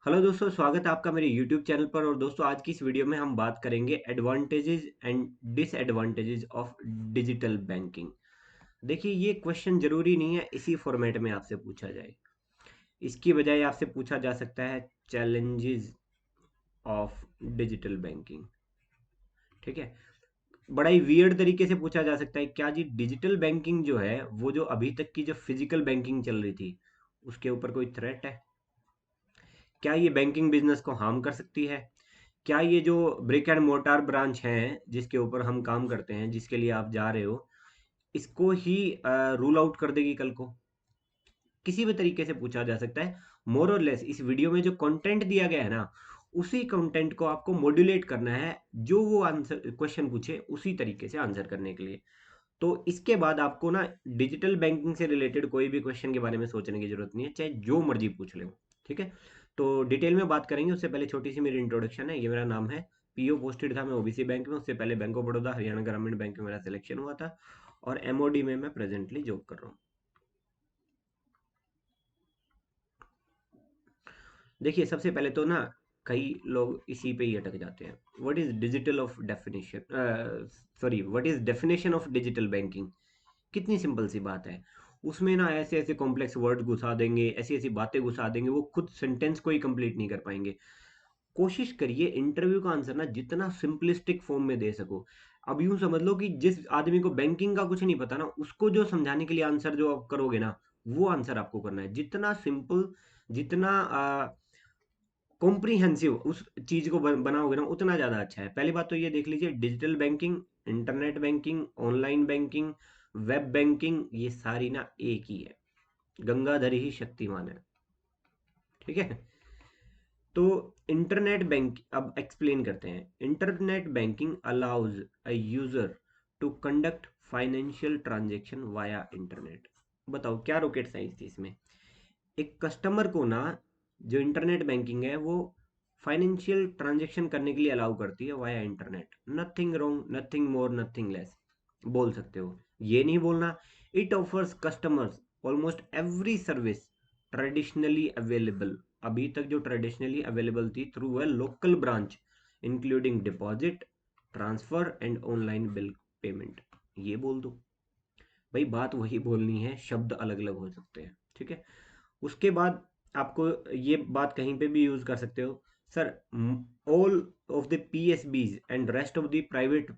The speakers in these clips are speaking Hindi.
हेलो दोस्तों, स्वागत है आपका मेरे यूट्यूब चैनल पर। और दोस्तों, आज की इस वीडियो में हम बात करेंगे advantages and disadvantages of digital banking. देखिए, ये क्वेश्चन जरूरी नहीं है इसी फॉर्मेट में आपसे पूछा जाए। इसकी बजाय आपसे पूछा जा सकता है चैलेंजेस ऑफ डिजिटल बैंकिंग। ठीक है, बड़ा ही वियर्ड तरीके से पूछा जा सकता है, क्या जी डिजिटल बैंकिंग जो है वो जो अभी तक की जो फिजिकल बैंकिंग चल रही थी उसके ऊपर कोई थ्रेट है? क्या ये बैंकिंग बिजनेस को हार्म कर सकती है? क्या ये जो ब्रिक एंड मोर्टार ब्रांच हैं जिसके ऊपर हम काम करते हैं, जिसके लिए आप जा रहे हो, इसको ही रूल आउट कर देगी कल को? किसी भी तरीके से पूछा जा सकता है। मोर और लेस इस वीडियो में जो कंटेंट दिया गया है ना, उसी कंटेंट को आपको मॉड्यूलेट करना है, जो वो आंसर क्वेश्चन पूछे उसी तरीके से आंसर करने के लिए। तो इसके बाद आपको ना डिजिटल बैंकिंग से रिलेटेड कोई भी क्वेश्चन के बारे में सोचने की जरूरत नहीं है, चाहे जो मर्जी पूछ ले। ठीक है, तो डिटेल में बात करेंगे। उससे पहले छोटी सी मेरी इंट्रोडक्शन है। ये मेरा नाम है, पीओ पोस्टेड था मैं ओबीसी बैंक में। उससे पहले बैंक ऑफ बड़ौदा हरियाणा ग्रामीण बैंक में मेरा सिलेक्शन हुआ था, और एमओडी में मैं प्रेजेंटली जॉब कर रहा हूँ। देखिए, सबसे पहले तो ना कई लोग इसी पे ही अटक जाते हैं। What is digital of definition, sorry, what is definition of digital banking? कितनी सिंपल सी बात है। उसमें ना ऐसे ऐसे कॉम्प्लेक्स वर्ड घुसा देंगे, ऐसी ऐसी बातें घुसा देंगे, वो खुद सेंटेंस को ही कंप्लीट नहीं कर पाएंगे। कोशिश करिए इंटरव्यू का आंसर ना जितना सिंपलिस्टिक फॉर्म में दे सको। अब यूं समझ लो कि जिस आदमी को बैंकिंग का कुछ नहीं पता ना, उसको जो समझाने के लिए आंसर जो आप करोगे ना, वो आंसर आपको करना है। जितना सिंपल, जितना कॉम्प्रिहेंसिव उस चीज को बनाओगे ना, उतना ज्यादा अच्छा है। पहली बात तो ये देख लीजिए, digital banking, internet banking, online banking, web banking, ये सारी ना एक ही है। गंगाधर ही शक्तिमान है। ठीक है, तो इंटरनेट बैंक अब एक्सप्लेन करते हैं। Internet banking allows a user to conduct financial transaction via internet. बताओ क्या रॉकेट साइंस थी इसमें? एक कस्टमर को ना, जो इंटरनेट बैंकिंग है वो फाइनेंशियल ट्रांजैक्शन करने के लिए अलाउ करती है via internet. Nothing wrong, nothing more, nothing less बोल सकते हो। ये नहीं बोलना। It offers customers almost every service traditionally available, अभी तक जो ट्रेडिशनली अवेलेबल थी, through a local branch, including deposit, transfer and online bill payment. ये बोल दो। भाई, बात वही बोलनी है, शब्द अलग अलग हो सकते हैं। ठीक है, उसके बाद आपको ये बात कहीं पे भी यूज कर सकते हो। Sir, all of the PSBs and rest of the private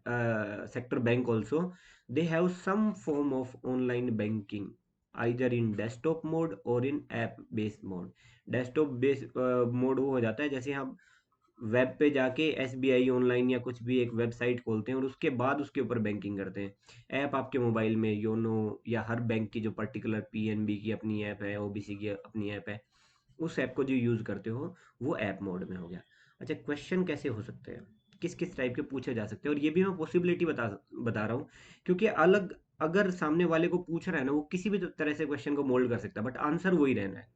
sector bank also, they have some form of online banking, either in desktop mode or in app based mode. Desktop based mode वो हो जाता है जैसे हम वेब पे जाके एसबीआई ऑनलाइन या कुछ भी एक वेबसाइट खोलते हैं और उसके बाद उसके ऊपर बैंकिंग करते हैं। ऐप आपके मोबाइल में योनो, या हर बैंक की जो पर्टिकुलर पीएनबी की अपनी ऐप है, ओबीसी की अपनी ऐप है, उस ऐप को जो यूज करते हो वो ऐप मोड में हो गया। अच्छा, क्वेश्चन कैसे हो सकते हैं, किस किस टाइप के पूछे जा सकते हैं, और ये भी मैं पॉसिबिलिटी बता बता रहा हूँ, क्योंकि अलग, अगर सामने वाले को पूछ रहा है ना, वो किसी भी तरह से क्वेश्चन को मोल्ड कर सकता है, बट आंसर वही रहना है।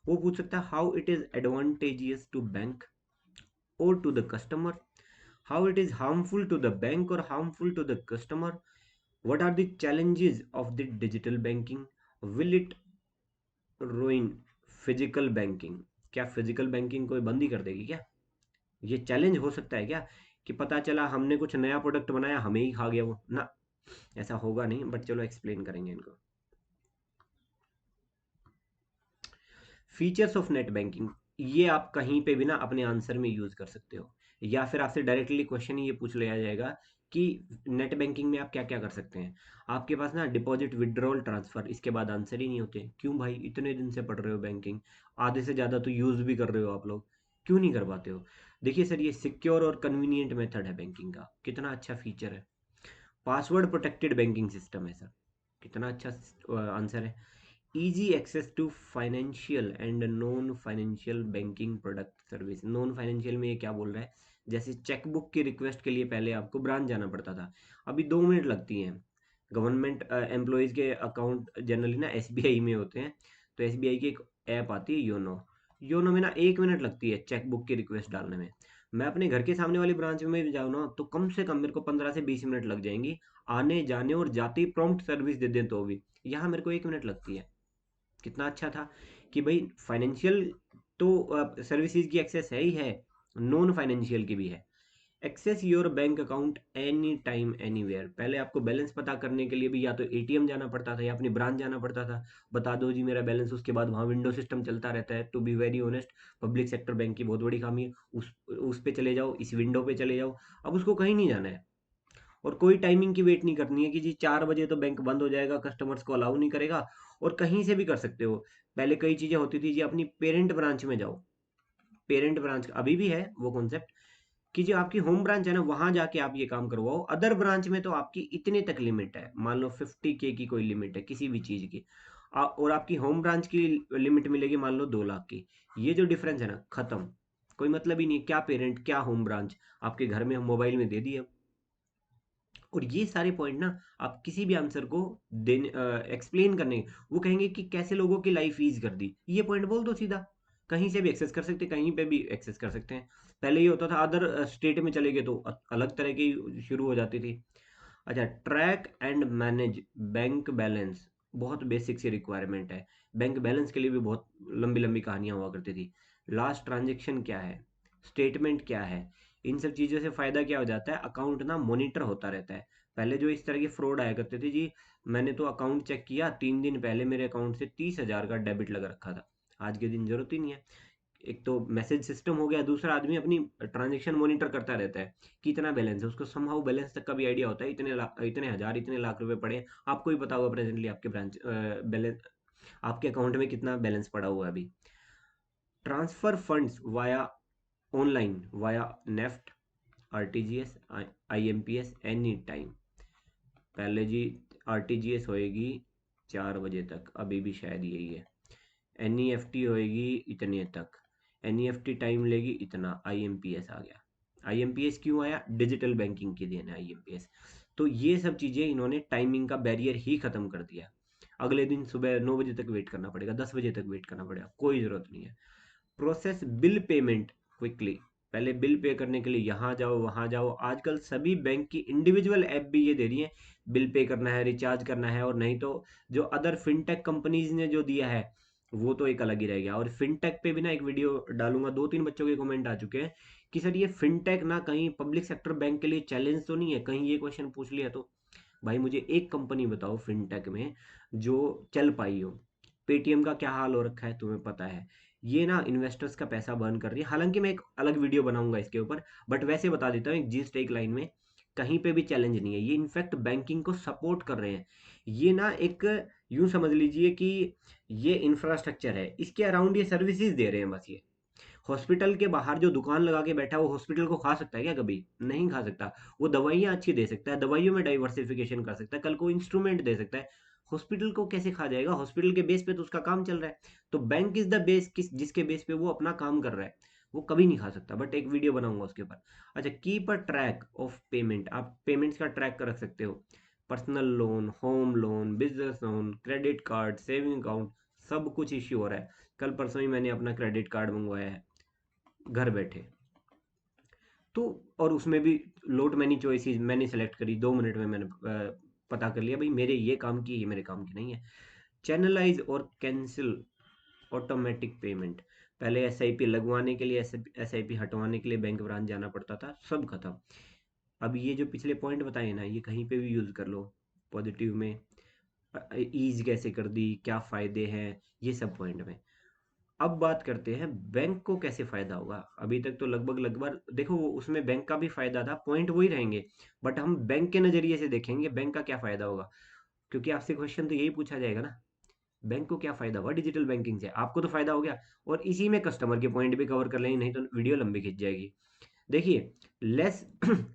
वो पूछ सकता है how it is advantageous to bank or to the customer, how it is harmful to the bank or harmful to the customer, what are the challenges of the digital banking, will it ruin physical banking? क्या फिजिकल बैंकिंग कोई बंद ही कर देगी क्या? ये चैलेंज हो सकता है क्या, कि पता चला हमने कुछ नया प्रोडक्ट बनाया, हमें ही खा गया वो ना? ऐसा होगा नहीं, बट चलो एक्सप्लेन करेंगे इनको। फीचर्स ऑफ नेट बैंकिंग, ये आप कहीं पे भी ना अपने आंसर में यूज कर सकते हो, या फिर आपसे डायरेक्टली क्वेश्चन ही ये पूछ लिया जाएगा कि नेट बैंकिंग में आप क्या क्या कर सकते हैं। आपके पास ना डिपॉजिट, विड्रॉल, ट्रांसफर, इसके बाद आंसर ही नहीं होते। क्यों भाई, इतने दिन से पढ़ रहे हो बैंकिंग, आधे से ज्यादा तो यूज भी कर रहे हो आप लोग, क्यों नहीं कर पाते हो? देखिए सर, ये सिक्योर और कन्वीनियंट मेथड है बैंकिंग का, कितना अच्छा फीचर है। पासवर्ड प्रोटेक्टेड बैंकिंग सिस्टम है सर, कितना अच्छा आंसर है। Easy access to financial and non financial banking product service. Non financial में ये क्या बोल रहा है? जैसे चेकबुक की रिक्वेस्ट के लिए पहले आपको ब्रांच जाना पड़ता था, अभी 2 मिनट लगती हैं। गवर्नमेंट एम्प्लॉयज़ के अकाउंट जनरली ना एसबीआई में होते हैं, तो एसबीआई की एक ऐप आती है योनो। योनो में ना 1 मिनट लगती है चेकबुक की रिक्वेस्ट डालने में। मैं अपने घर के सामने वाली ब्रांच में भी जाऊँ ना, तो कम से कम मेरे को 15 से 20 मिनट लग जाएंगी, आने जाने और जाते ही प्रॉम्प्ट सर्विस दे दें तो भी। यहाँ मेरे को 1 मिनट लगती है। कितना अच्छा था कि भाई फाइनेंशियल तो सर्विसेज की एक्सेस है ही है, नॉन फाइनेंशियल की भी है। Access your bank account any time anywhere. पहले आपको बैलेंस पता करने के लिए भी या तो एटीएम जाना पड़ता था या अपनी ब्रांच जाना पड़ता था, बता दो जी मेरा बैलेंस, उसके बाद वहाँ विंडो सिस्टम चलता रहता है। To be very honest, public sector bank की बहुत बड़ी खामी है। उस पे चले जाओ, इस विंडो पे चले जाओ, अब उसको कहीं नहीं जाना है और कोई टाइमिंग की वेट नहीं करनी है कि जी 4 बजे तो बैंक बंद हो जाएगा, कस्टमर्स को अलाउ नहीं करेगा, और कहीं से भी कर सकते हो। पहले कई चीजें होती थी जी, अपनी पेरेंट ब्रांच में जाओ, पेरेंट ब्रांच अभी भी है वो कॉन्सेप्ट कि जो आपकी होम ब्रांच है ना, वहां जाके आप ये काम करवाओ। अदर ब्रांच में तो आपकी इतने तक लिमिट है, मान लो 50K की कोई लिमिट है किसी भी चीज की, और आपकी होम ब्रांच की लिमिट मिलेगी मान लो 2 लाख की। ये जो डिफरेंस है ना, खत्म, कोई मतलब ही नहीं है, क्या पेरेंट क्या होम ब्रांच, आपके घर में हम मोबाइल में दे दिए। और ये सारे पॉइंट ना आप किसी भी आंसर को देने एक्सप्लेन करने, वो कहेंगे कि कैसे लोगों की लाइफ ईज कर दी, ये पॉइंट बोल दो सीधा। कहीं से भी एक्सेस कर सकते हैं, कहीं पे भी एक्सेस कर सकते हैं। पहले ये होता था अदर स्टेट में चले गए तो अलग तरह की शुरू हो जाती थी। अच्छा, track and manage bank balance, बहुत बेसिक सी रिक्वायरमेंट है। बैंक बैलेंस के लिए भी बहुत लंबी लंबी कहानियां हुआ करती थी। लास्ट ट्रांजेक्शन क्या है, स्टेटमेंट क्या है, इन सब चीज़ों से फ़ायदा क्या हो जाता है, अकाउंट ना मॉनिटर होता रहता है। पहले जो इस तरह के फ्रॉड आया करते थे जी, मैंने तो अकाउंट चेक किया 3 दिन पहले मेरे अकाउंट से 30,000 का डेबिट लगा रखा था, आज के दिन जरूरत ही नहीं है। एक तो मैसेज सिस्टम हो गया, दूसरा आदमी अपनी ट्रांजेक्शन मॉनिटर करता रहता है कि इतना बैलेंस है, उसको समहाउ बैलेंस तक का भी आइडिया होता है, इतने हजार इतने लाख रुपए पड़े हैं। आपको ही पता होगा प्रेजेंटली आपके ब्रांच बैलेंस, आपके अकाउंट में कितना बैलेंस पड़ा हुआ है अभी। Transfer funds via online, via NEFT, RTGS, IMPS, any time. पहले जी आरटीजीएस होएगी 4 बजे तक, अभी भी शायद यही है। एनईएफटी होएगी इतने तक, एनईएफटी टाइम लेगी इतना, आईएमपीएस आ गया। आईएमपीएस क्यों आया, डिजिटल बैंकिंग की देन है आईएमपीएस। तो ये सब चीजें इन्होंने टाइमिंग का बैरियर ही खत्म कर दिया। अगले दिन सुबह 9 बजे तक वेट करना पड़ेगा, 10 बजे तक वेट करना पड़ेगा, कोई जरूरत नहीं है। प्रोसेस बिल पेमेंट क्विकली, पहले बिल पे करने के लिए यहाँ जाओ वहाँ जाओ, आजकल सभी बैंक की इंडिविजुअल ऐप भी ये दे रही है, बिल पे करना है, रिचार्ज करना है, और नहीं तो जो अदर फिनटेक कंपनीज ने जो दिया है वो तो एक अलग ही रह गया। और फिनटेक पे भी ना एक वीडियो डालूंगा, 2-3 बच्चों के कमेंट आ चुके हैं कि सर ये फिनटेक ना कहीं पब्लिक सेक्टर बैंक के लिए चैलेंज तो नहीं है, कहीं ये क्वेश्चन पूछ लिया तो। भाई मुझे एक कंपनी बताओ फिनटेक में जो चल पाई हो। पेटीएम का क्या हाल हो रखा है तुम्हें पता है, ये ना इन्वेस्टर्स का पैसा बर्न कर रही है। हालांकि मैं एक अलग वीडियो बनाऊंगा इसके ऊपर, बट वैसे बता देता हूँ एक जिस्ट एक लाइन में, कहीं पे भी चैलेंज नहीं है, ये इनफैक्ट बैंकिंग को सपोर्ट कर रहे हैं। ये ना एक, यूं समझ लीजिए कि ये इंफ्रास्ट्रक्चर है, इसके अराउंड ये सर्विसेज दे रहे हैं बस। ये हॉस्पिटल के बाहर जो दुकान लगा के बैठा है वो हॉस्पिटल को खा सकता है क्या, कभी नहीं खा सकता। वो दवाइयाँ अच्छी दे सकता है, दवाइयों में डाइवर्सिफिकेशन कर सकता है, कल को इंस्ट्रूमेंट दे सकता है। हॉस्पिटल को कैसे खा जाएगा, हॉस्पिटल के बेस पे तो उसका काम चल रहा है। तो बैंक इज द बेस, किस जिसके बेस पे वो अपना काम कर रहा है, वो कभी नहीं खा सकता। बट एक वीडियो बनाऊंगा उसके ऊपर। अच्छा, keep a track of payment, आप पेमेंट्स का ट्रैक कर रख सकते हो। Personal loan, home loan, business loan, credit card, saving account, सब कुछ इश्यू हो रहा है। कल परसों ही मैंने अपना क्रेडिट कार्ड मंगवाया है घर बैठे। तो और उसमें भी लोट मैनी चॉइसेस मैंने सेलेक्ट करी, 2 मिनट में मैंने पता कर लिया भाई मेरे ये काम की, ये मेरे काम की नहीं है। चैनलाइज और कैंसिल ऑटोमेटिक पेमेंट, पहले एसआईपी लगवाने के लिए, एसआईपी हटवाने के लिए बैंक ब्रांच जाना पड़ता था, सब खत्म। अब ये जो पिछले पॉइंट बताए ना, ये कहीं पे भी यूज कर लो पॉजिटिव में। ईज कैसे कर दी, क्या फायदे हैं, ये सब पॉइंट में। अब बात करते हैं बैंक को कैसे फायदा होगा। अभी तक तो लगभग लगभग देखो उसमें बैंक का भी फायदा था, पॉइंट वही रहेंगे, बट हम बैंक के नजरिए से देखेंगे बैंक का क्या फायदा होगा। क्योंकि आपसे क्वेश्चन तो यही पूछा जाएगा ना, बैंक को क्या फायदा हुआ डिजिटल बैंकिंग से, आपको तो फायदा हो गया। और इसी में कस्टमर के पॉइंट भी कवर कर लेंगे, नहीं तो वीडियो लंबी खिंच जाएगी। देखिए, less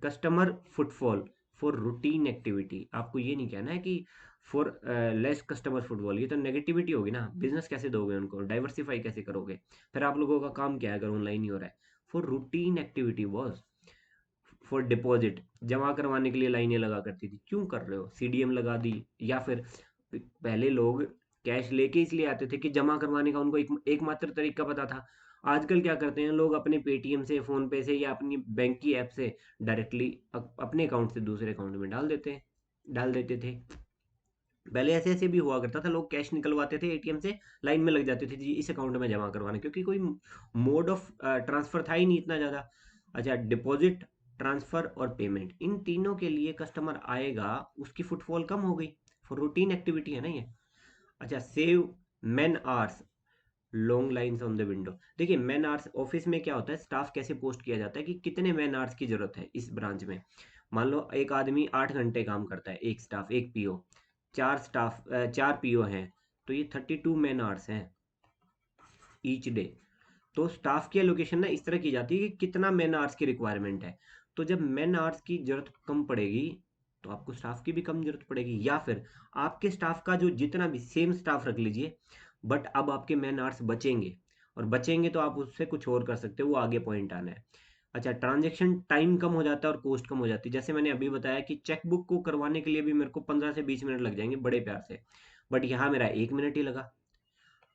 customer footfall for routine activity, आपको ये नहीं कहना है कि फॉर लेस कस्टमर फुटफॉल, ये तो नेगेटिविटी होगी ना, बिजनेस कैसे दोगे उनको, डाइवर्सिफाई कैसे करोगे, फिर आप लोगों का काम क्या है अगर ऑनलाइन ही हो रहा है। For routine activity boss, for deposit, जमा करवाने के लिए लाइनें लगा करती थी, क्यों कर रहे हो, सीडीएम लगा दी। या फिर पहले लोग कैश लेके इसलिए आते थे कि जमा करवाने का उनको एकमात्र तरीका पता था। आजकल क्या करते हैं लोग, अपने पेटीएम से, फोन पे से, या अपनी बैंक की ऐप से डायरेक्टली अपने अकाउंट से दूसरे अकाउंट में डाल देते थे। पहले ऐसे ऐसे भी हुआ करता था, लोग कैश निकलवाते थे एटीएम से, लाइन में लग जाते थे जी इस अकाउंट में जमा करवाना, क्योंकि कोई मोड ऑफ ट्रांसफर था ही नहीं इतना ज़्यादा। अच्छा, डिपॉजिट, ट्रांसफर और पेमेंट, इन तीनों के लिए कस्टमर आएगा, उसकी फुटफॉल कम हो गई, रूटीन एक्टिविटी है ना ये। अच्छा, save man hours, long lines on the window. देखिए मैन आवर्स ऑफिस में क्या होता है, स्टाफ कैसे पोस्ट किया जाता है कि कितने मैन आवर्स की जरूरत है इस ब्रांच में। मान लो एक आदमी 8 घंटे काम करता है, एक स्टाफ, एक पीओ, चार पीओ हैं, तो ये 32 मैन आवर्स हैं ईच डे। तो स्टाफ की एलोकेशन ना इस तरह की जाती है कि कितना मैन आवर्स की रिक्वायरमेंट है। तो जब मैन आवर्स की जरूरत कम पड़ेगी, तो आपको स्टाफ की भी कम जरूरत पड़ेगी, या फिर आपके स्टाफ का जो जितना भी सेम स्टाफ रख लीजिए, बट अब आपके मैन आवर्स बचेंगे, और बचेंगे तो आप उससे कुछ और कर सकते हो, वो आगे पॉइंट आना है। अच्छा, ट्रांजेक्शन टाइम कम हो जाता है और कॉस्ट कम हो जाती है। जैसे मैंने अभी बताया कि चेकबुक को करवाने के लिए भी मेरे को 15 से 20 मिनट लग जाएंगे बड़े प्यार से, बट यहाँ मेरा 1 मिनट ही लगा।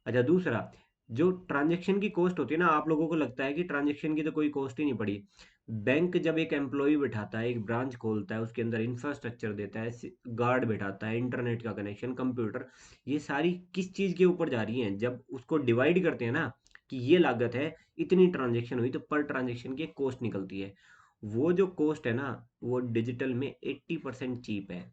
अच्छा, दूसरा, जो ट्रांजैक्शन की कॉस्ट होती है ना, आप लोगों को लगता है कि ट्रांजैक्शन की तो कोई कॉस्ट ही नहीं पड़ी। बैंक जब एक एम्प्लॉय बिठाता है, एक ब्रांच खोलता है, उसके अंदर इंफ्रास्ट्रक्चर देता है, गार्ड बिठाता है, इंटरनेट का कनेक्शन, कंप्यूटर, ये सारी किस चीज़ के ऊपर जा रही हैं, जब उसको डिवाइड करते हैं ना, कि ये लागत है, इतनी ट्रांजैक्शन हुई, तो पर ट्रांजैक्शन की एक कॉस्ट निकलती है। वो जो कॉस्ट है ना, वो डिजिटल में 80% चीप है।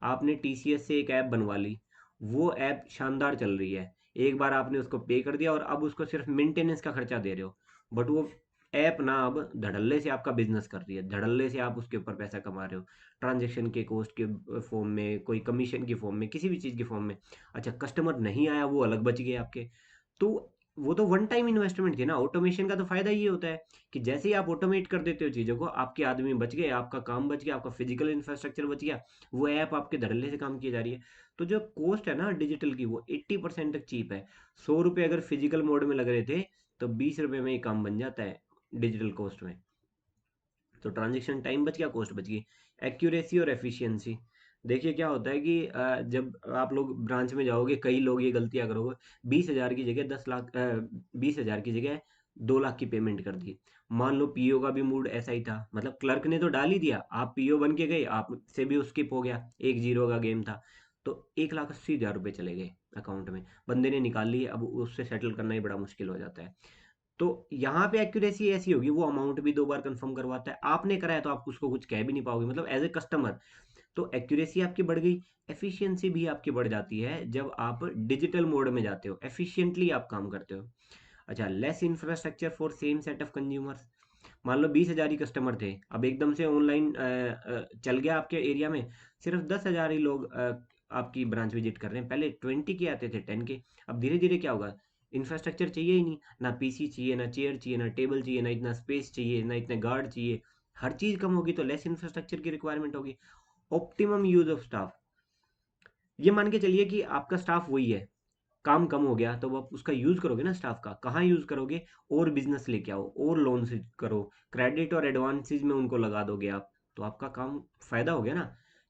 आपने टीसीएस से एक ऐप बनवा ली, वो ऐप शानदार चल रही है, एक बार आपने उसको पे कर दिया और अब उसको सिर्फ मेंटेनेंस का खर्चा दे रहे हो, बट वो ऐप ना अब धड़ल्ले से आपका बिजनेस कर रही है, धड़ल्ले से आप उसके ऊपर पैसा कमा रहे हो, ट्रांजेक्शन के कॉस्ट के फॉर्म में, कोई कमीशन की फॉर्म में, किसी भी चीज़ की फॉर्म में। अच्छा, कस्टमर नहीं आया, वो अलग बच गए आपके। तो वो तो वन टाइम इन्वेस्टमेंट थी ना। ऑटोमेशन का तो फायदा ये होता है कि जैसे ही आप ऑटोमेट कर देते हो चीज़ों को, आपके आदमी बच गए, आपका काम बच गया, आपका फिजिकल इंफ्रास्ट्रक्चर बच गया, वो ऐप आपके धड़ल्ले से काम की जा रही है। तो जो कॉस्ट है ना डिजिटल की, वो 80% तक चीप है। 100 रुपये अगर फिजिकल मोड में लग रहे थे, तो 20 रुपये में ही काम बन जाता है डिजिटल कॉस्ट में। तो ट्रांजेक्शन टाइम बच गया, कॉस्ट बच गई। एक्यूरेसी और एफिशिएंसी, देखिए क्या होता है कि जब आप लोग ब्रांच में जाओगे, कई लोग ये गलतियां करोगे, 20,000 की जगह 10 लाख, 20,000 की जगह 2 लाख की पेमेंट कर दी। मान लो पीओ का भी मूड ऐसा ही था, मतलब क्लर्क ने तो डाल ही दिया, आप पीओ बन के गए, आप से भी स्किप हो गया, 1 जीरो का गेम था, तो 1,80,000 रुपये चले गए अकाउंट में, बंदे ने निकाल लिए, अब उससे सेटल करना ही बड़ा मुश्किल हो जाता है। तो यहाँ पे एक्यूरेसी ऐसी होगी, वो अमाउंट भी 2 बार कंफर्म करवाता है, आपने कराया तो आप उसको कुछ कह भी नहीं पाओगे, मतलब एज ए कस्टमर। तो एक्यूरेसी आपकी बढ़ गई, एफिशिएंसी भी आपकी बढ़ जाती है जब आप डिजिटल मोड में जाते हो, एफिशिएंटली आप काम करते हो। अच्छा, less infrastructure for same set of consumers, मान लो 20,000 ही कस्टमर थे, अब एकदम से ऑनलाइन चल गया आपके एरिया में, सिर्फ 10,000 ही लोग आपकी ब्रांच विजिट कर रहे हैं, पहले 20 के आते थे, 10 के। अब धीरे धीरे क्या होगा, इंफ्रास्ट्रक्चर चाहिए ही नहीं, ना पीसी चाहिए, ना चेयर चाहिए, ना टेबल चाहिए, ना इतना स्पेस चाहिए, ना इतने गार्ड चाहिए, हर चीज़ कम होगी, तो लेस इंफ्रास्ट्रक्चर की रिक्वायरमेंट होगी। ऑप्टिमम यूज ऑफ स्टाफ, ये मान के चलिए कि आपका स्टाफ वही है, काम कम हो गया, तो आप उसका यूज करोगे ना, स्टाफ का कहाँ यूज करोगे, और बिजनेस लेके आओ, और लोन से करो, क्रेडिट और एडवांसेस में उनको लगा दोगे आप, तो आपका काम फायदा हो गया ना,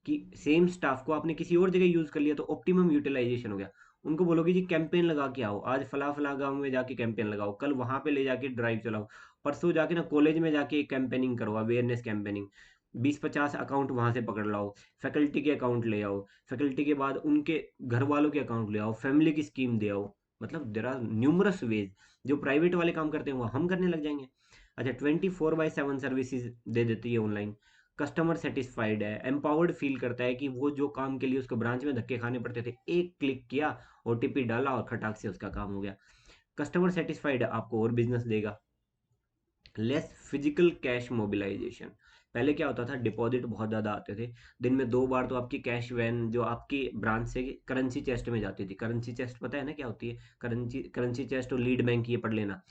कि सेम स्टाफ को आपने किसी और जगह यूज कर लिया, तो ऑप्टिमम यूटिलाइजेशन हो गया। उनको बोलोगे जी कैंपेन लगा के आओ, आज फला फला गांव में जाके कैंपेन लगाओ, कल वहां पे ले जाके ड्राइव चलाओ, परसों जाके ना कॉलेज में जाके कैंपेनिंग करो, अवेयरनेस कैंपेनिंग, 20-50 अकाउंट वहां से पकड़ लाओ, फैकल्टी के अकाउंट ले आओ, फैकल्टी के बाद उनके घर वालों के अकाउंट ले आओ, फैमिली की स्कीम दे आओ, मतलब देर आर न्यूमरस वेज, जो प्राइवेट वाले काम करते हैं वो हम करने लग जाएंगे। अच्छा, 24/7 सर्विसेज दे देती है ऑनलाइन, कस्टमर सेटिस्फाइड है, एम्पावर्ड फील करता है कि वो जो काम के लिए उसको ब्रांच में धक्के खाने पड़ते थे, एक क्लिक किया, ओटीपी डाला और खटाक से उसका काम हो गया। कस्टमर सेटिस्फाइड है, आपको और बिजनेस देगा। लेस फिजिकल कैश मोबिलाइजेशन, पहले क्या होता था, डिपॉजिट बहुत ज़्यादा आते थे, दिन में 2 बार तो आपकी कैश वैन जो आपकी ब्रांच से करेंसी चेस्ट में जाती थी, करेंसी चेस्ट पता है ना क्या होती है, करेंसी करेंसी चेस्ट और लीड बैंक, ये पढ़ लेना।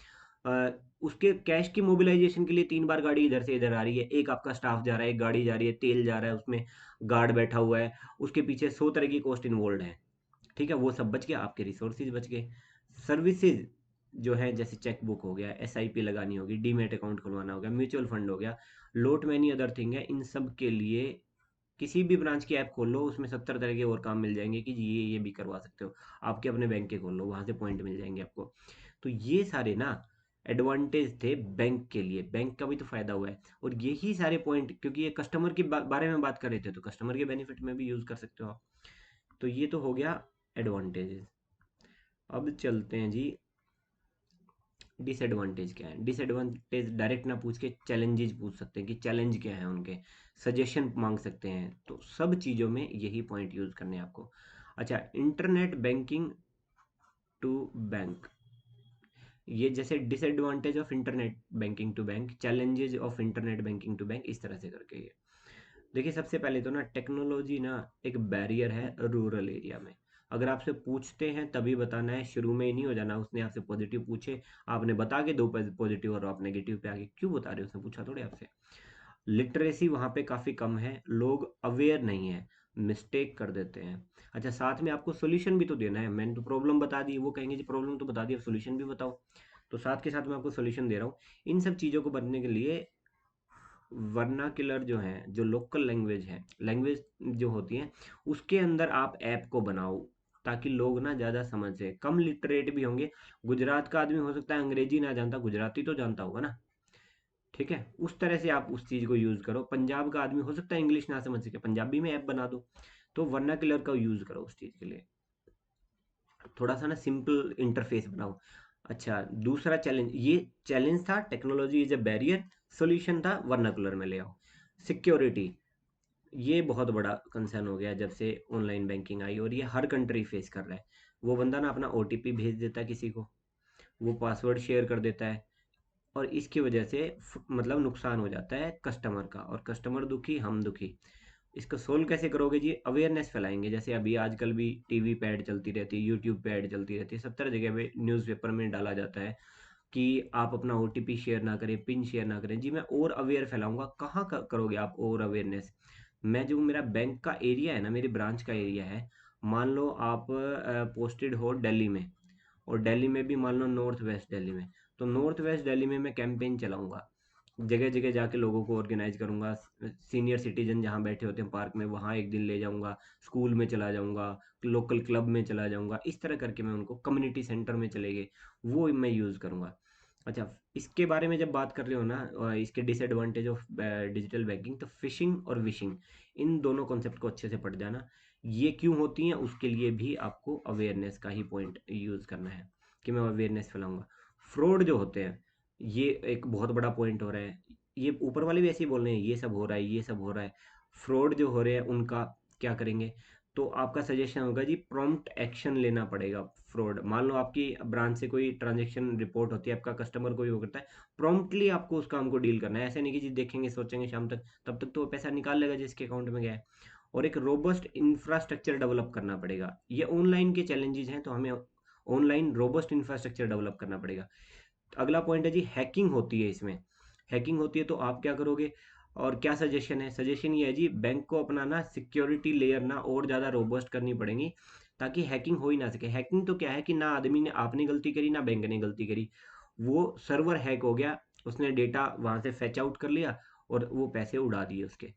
अ, उसके कैश की मोबिलाइजेशन के लिए 3 बार गाड़ी इधर से इधर आ रही है, एक आपका स्टाफ जा रहा है, एक गाड़ी जा रही है, तेल जा रहा है उसमें, गार्ड बैठा हुआ है, उसके पीछे 100 तरह की कॉस्ट इन्वॉल्व है। ठीक है, वो सब बच गया, आपके रिसोर्सेज बच गए। सर्विसेज जो है, जैसे चेक बुक हो गया, एसआईपी लगानी होगी, डीमेट अकाउंट खुलवाना हो गया, म्यूचुअल फंड हो गया, लोट मैनी अदर थिंग है, इन सब के लिए किसी भी ब्रांच की ऐप खोल लो, उसमें 70 तरह के और काम मिल जाएंगे कि जी ये भी करवा सकते हो। आपके अपने बैंक के खोल लो, वहां से पॉइंट मिल जाएंगे आपको। तो ये सारे ना एडवांटेज थे बैंक के लिए, बैंक का भी तो फायदा हुआ है। और यही सारे पॉइंट, क्योंकि ये कस्टमर के बारे में बात कर रहे थे, तो कस्टमर के बेनिफिट में भी यूज कर सकते हो आप। तो ये तो हो गया एडवांटेजेस। अब चलते हैं जी, डिसएडवांटेज क्या है। डिसएडवांटेज डायरेक्ट ना पूछ के चैलेंजेस पूछ सकते हैं कि चैलेंज क्या है उनके, सजेशन मांग सकते हैं। तो सब चीज़ों में यही पॉइंट यूज करने हैं आपको। अच्छा, इंटरनेट बैंकिंग टू बैंक, ये जैसे disadvantage of internet banking to bank, challenges of internet banking to bank, इस तरह से करके ये देखिए। सबसे पहले तो ना टेक्नोलॉजी ना एक बैरियर है रूरल एरिया में। अगर आपसे पूछते हैं तभी बताना है, शुरू में ही नहीं हो जाना। उसने आपसे पॉजिटिव पूछे, आपने बता के दो पॉजिटिव और आप नेगेटिव पे आगे क्यों बता रहे हो, उसने पूछा थोड़े आपसे। लिटरेसी वहाँ पे काफ़ी कम है, लोग अवेयर नहीं है, मिस्टेक कर देते हैं। अच्छा, साथ में आपको सोल्यूशन भी तो देना है। मैंने तो प्रॉब्लम बता दी, वो कहेंगे जी प्रॉब्लम तो बता दी, अब सोल्यूशन भी बताओ। तो साथ के साथ मैं आपको सोल्यूशन दे रहा हूँ। इन सब चीज़ों को बनने के लिए वर्नाक्युलर जो है, जो लोकल लैंग्वेज है, लैंग्वेज जो होती है, उसके अंदर आप ऐप को बनाओ ताकि लोग ना ज़्यादा समझ से, कम लिटरेट भी होंगे। गुजरात का आदमी हो सकता है अंग्रेजी ना जानता, गुजराती तो जानता होगा ना, ठीक है। उस तरह से आप उस चीज़ को यूज़ करो। पंजाब का आदमी हो सकता है इंग्लिश ना समझ सके, पंजाबी में ऐप बना दो। तो वर्नाक्युलर का यूज़ करो उस चीज़ के लिए, थोड़ा सा ना सिंपल इंटरफेस बनाओ। अच्छा, दूसरा चैलेंज, ये चैलेंज था technology is a barrier, solution था वर्नाकुलर में ले आओ। सिक्योरिटी, ये बहुत बड़ा कंसर्न हो गया जब से ऑनलाइन बैंकिंग आई, और ये हर कंट्री फेस कर रहा है। वो बंदा ना अपना ओटीपी भेज देता है किसी को, वो पासवर्ड शेयर कर देता है, और इसकी वजह से मतलब नुकसान हो जाता है कस्टमर का, और कस्टमर दुखी हम दुखी। इसको सोल्व कैसे करोगे जी? अवेयरनेस फैलाएंगे। जैसे अभी आजकल भी टीवी पे ऐड चलती रहती है, यूट्यूब पे ऐड चलती रहती है, सब तरह जगह पे न्यूज़पेपर में डाला जाता है कि आप अपना ओटीपी शेयर ना करें, पिन शेयर ना करें। जी मैं और अवेयर फैलाऊंगा, कहाँ करोगे आप और अवेयरनेस? मैं जो मेरा बैंक का एरिया है ना, मेरी ब्रांच का एरिया है, मान लो आप पोस्टेड हो दिल्ली में, और दिल्ली में भी मान लो नॉर्थ वेस्ट दिल्ली में, तो नॉर्थ वेस्ट दिल्ली में मैं कैंपेन चलाऊंगा, जगह जगह जाके लोगों को ऑर्गेनाइज करूंगा। सीनियर सिटीजन जहाँ बैठे होते हैं पार्क में, वहाँ एक दिन ले जाऊंगा, स्कूल में चला जाऊंगा, लोकल क्लब में चला जाऊंगा, इस तरह करके मैं उनको कम्युनिटी सेंटर में चले गए, वो मैं यूज़ करूंगा। अच्छा, इसके बारे में जब बात कर रहे हो ना, इसके डिसएडवांटेज ऑफ डिजिटल बैंकिंग, तो फिशिंग और विशिंग, इन दोनों कॉन्सेप्ट को अच्छे से पढ़ जाना। ये क्यों होती हैं उसके लिए भी आपको अवेयरनेस का ही पॉइंट यूज़ करना है, कि मैं अवेयरनेस फैलाऊंगा। फ्रॉड जो होते हैं, ये एक बहुत बड़ा पॉइंट हो रहा है। ये ऊपर वाले भी ऐसे ही बोल रहे हैं, ये सब हो रहा है, ये सब हो रहा है। फ्रॉड जो हो रहे हैं उनका क्या करेंगे? तो आपका सजेशन होगा जी, प्रॉम्प्ट एक्शन लेना पड़ेगा। फ्रॉड, मान लो आपकी ब्रांच से कोई ट्रांजेक्शन रिपोर्ट होती है, आपका कस्टमर कोई वो करता है, प्रॉम्प्टली आपको उस काम को डील करना है। ऐसे नहीं कि जी देखेंगे सोचेंगे शाम तक, तब तक तो वो पैसा निकाल लेगा जिसके अकाउंट में गया है। और एक रोबस्ट इंफ्रास्ट्रक्चर डेवलप करना पड़ेगा। ये ऑनलाइन के चैलेंजेस हैं, तो हमें ऑनलाइन रोबस्ट इंफ्रास्ट्रक्चर डेवलप करना पड़ेगा। अगला पॉइंट है जी, हैकिंग होती है इसमें। हैकिंग होती है तो आप क्या करोगे, और क्या सजेशन है? सजेशन ये है जी, बैंक को अपना ना सिक्योरिटी लेयर ना और ज़्यादा रोबस्ट करनी पड़ेगी, ताकि हैकिंग हो ही ना सके। हैकिंग तो क्या है कि ना आदमी ने, आपने गलती करी, ना बैंक ने गलती करी, वो सर्वर हैक हो गया, उसने डेटा वहाँ से फैच आउट कर लिया और वो पैसे उड़ा दिए उसके।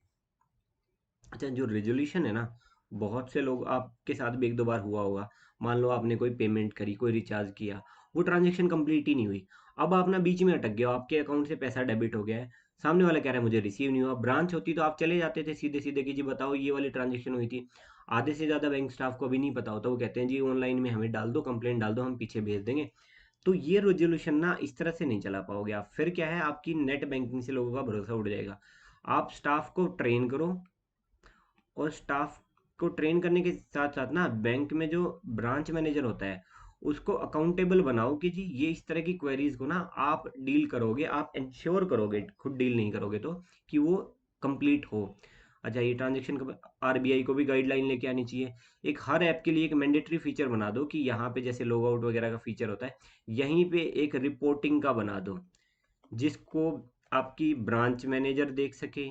अच्छा, जो रेजोल्यूशन है ना, बहुत से लोग, आपके साथ भी एक दो बार हुआ होगा, मान लो आपने कोई पेमेंट करी, कोई रिचार्ज किया, वो ट्रांजेक्शन कंप्लीट ही नहीं हुई। अब आप ना बीच में अटक गए हो, आपके अकाउंट से पैसा डेबिट हो गया है, सामने वाला कह रहा है मुझे रिसीव नहीं हुआ। ब्रांच होती तो आप चले जाते थे सीधे सीधे कि जी बताओ ये वाली ट्रांजेक्शन हुई थी। आधे से ज़्यादा बैंक स्टाफ को अभी नहीं पता होता, वो कहते हैं जी ऑनलाइन में हमें डाल दो, कंप्लेंट डाल दो, हम पीछे भेज देंगे। तो ये रेजोल्यूशन ना इस तरह से नहीं चला पाओगे आप। फिर क्या है, आपकी नेट बैंकिंग से लोगों का भरोसा उड़ जाएगा। आप स्टाफ को ट्रेन करो, और स्टाफ को ट्रेन करने के साथ साथ ना बैंक में जो ब्रांच मैनेजर होता है उसको अकाउंटेबल बनाओ कि जी ये इस तरह की क्वेरीज को ना आप डील करोगे, आप इंश्योर करोगे, खुद डील नहीं करोगे तो, कि वो कंप्लीट हो। अच्छा, ये ट्रांजेक्शन का आरबीआई को भी गाइडलाइन लेके आनी चाहिए। एक हर ऐप के लिए एक मैंडेटरी फीचर बना दो कि यहाँ पे जैसे लॉग आउट वगैरह का फीचर होता है, यहीं पे एक रिपोर्टिंग का बना दो, जिसको आपकी ब्रांच मैनेजर देख सके,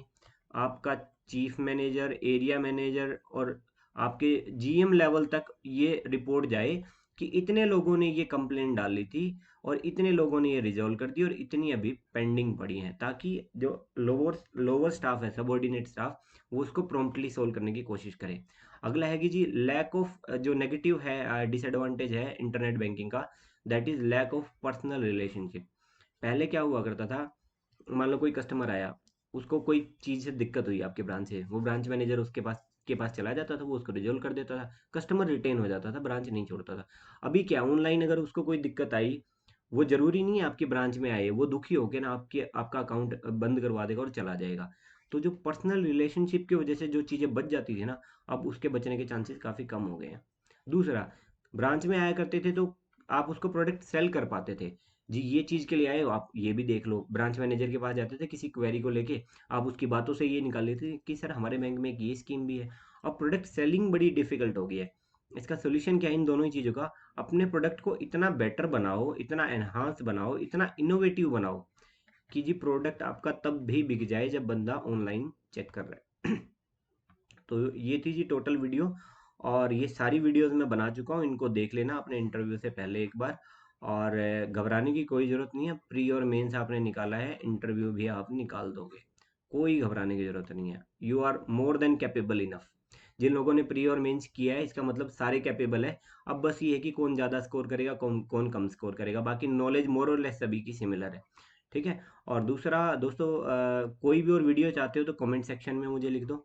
आपका चीफ मैनेजर, एरिया मैनेजर, और आपके जीएम लेवल तक ये रिपोर्ट जाए कि इतने लोगों ने ये कंप्लेंट डाली थी, और इतने लोगों ने ये रिजॉल्व कर दी, और इतनी अभी पेंडिंग पड़ी हैं, ताकि जो लोअर लोअर स्टाफ है, सबऑर्डिनेट स्टाफ, वो उसको प्रॉम्प्टली सोल्व करने की कोशिश करे। अगला है कि जी लैक ऑफ, जो नेगेटिव है, डिसएडवांटेज है इंटरनेट बैंकिंग का, that is lack of personal relationship. पहले क्या हुआ करता था, मान लो कोई कस्टमर आया, उसको कोई चीज़ से दिक्कत हुई आपके ब्रांच से, वो ब्रांच मैनेजर उसके पास के पास चला जाता था, वो उसको रिजोल्व कर देता था, कस्टमर रिटेन हो जाता था, ब्रांच नहीं छोड़ता था। अभी क्या, ऑनलाइन अगर उसको कोई दिक्कत आई, वो जरूरी नहीं है आपकी ब्रांच में आए, वो दुखी होकर ना आपका अकाउंट बंद करवा देगा और चला जाएगा। तो जो पर्सनल रिलेशनशिप की वजह से जो चीज़ें बच जाती थी ना, अब उसके बचने के चांसेस काफ़ी कम हो गए हैं। दूसरा, ब्रांच में आया करते थे तो आप उसको प्रोडक्ट सेल कर पाते थे। जी ये चीज़ के लिए आए हो आप, ये भी देख लो। ब्रांच मैनेजर के पास जाते थे किसी क्वेरी को लेके, आप उसकी बातों से ये निकाल लेते थे कि सर हमारे बैंक में एक ये स्कीम भी है। अब प्रोडक्ट सेलिंग बड़ी डिफिकल्ट हो गई है। इसका सोल्यूशन क्या है इन दोनों ही चीज़ों का? अपने प्रोडक्ट को इतना बेटर बनाओ, इतना एनहांस बनाओ, इतना इनोवेटिव बनाओ कि जी प्रोडक्ट आपका तब भी बिक जाए जब बंदा ऑनलाइन चेक कर रहा है। तो ये थी जी टोटल वीडियो, और ये सारी वीडियोस मैं बना चुका हूँ, इनको देख लेना अपने इंटरव्यू से पहले एक बार। और घबराने की कोई ज़रूरत नहीं है, प्री और मेंस आपने निकाला है, इंटरव्यू भी आप निकाल दोगे, कोई घबराने की ज़रूरत नहीं है। You are more than capable enough. जिन लोगों ने प्री और मेंस किया है इसका मतलब सारे कैपेबल है। अब बस ये है कि कौन ज़्यादा स्कोर करेगा, कौन कौन कम स्कोर करेगा, बाकी नॉलेज मोर और लेस सभी की सिमिलर है। ठीक है। और दूसरा दोस्तों, कोई भी और वीडियो चाहते हो तो कमेंट सेक्शन में मुझे लिख दो।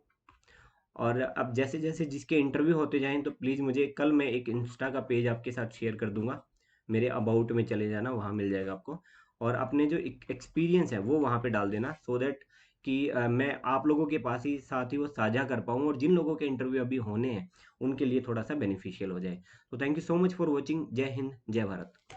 और अब जैसे जैसे जिसके इंटरव्यू होते जाएं तो प्लीज़ मुझे, कल मैं एक इंस्टा का पेज आपके साथ शेयर कर दूंगा, मेरे अबाउट में चले जाना, वहाँ मिल जाएगा आपको। और अपने जो एक्सपीरियंस है वो वहाँ पे डाल देना, सो दैट कि मैं आप लोगों के पास ही साथ ही वो साझा कर पाऊँ, और जिन लोगों के इंटरव्यू अभी होने हैं उनके लिए थोड़ा सा बेनिफिशियल हो जाए। तो thank you so much for watching. जय हिंद, जय भारत।